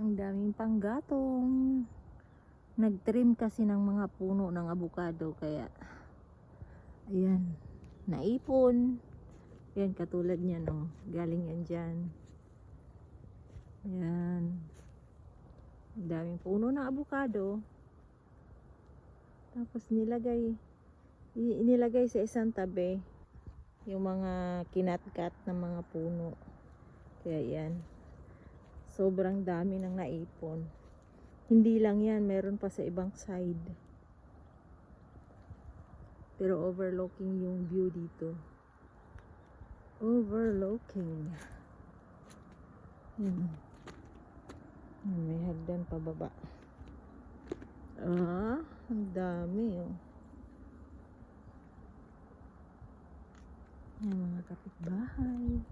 Ang daming panggatong. Nagtrim kasi ng mga puno ng abukado, kaya ayan, naipon. Yan, katulad niyan, oh. Galing yan dyan. Ayan. Ang daming puno ng abukado. Tapos inilagay sa isang tabi yung mga kinatkat ng mga puno. Kaya yan, sobrang dami ng naipon. Hindi lang yan, meron pa sa ibang side. Pero overlooking yung view dito. Overlooking. May hagdan pababa. Ang dami, oh. Yung mga kapitbahay.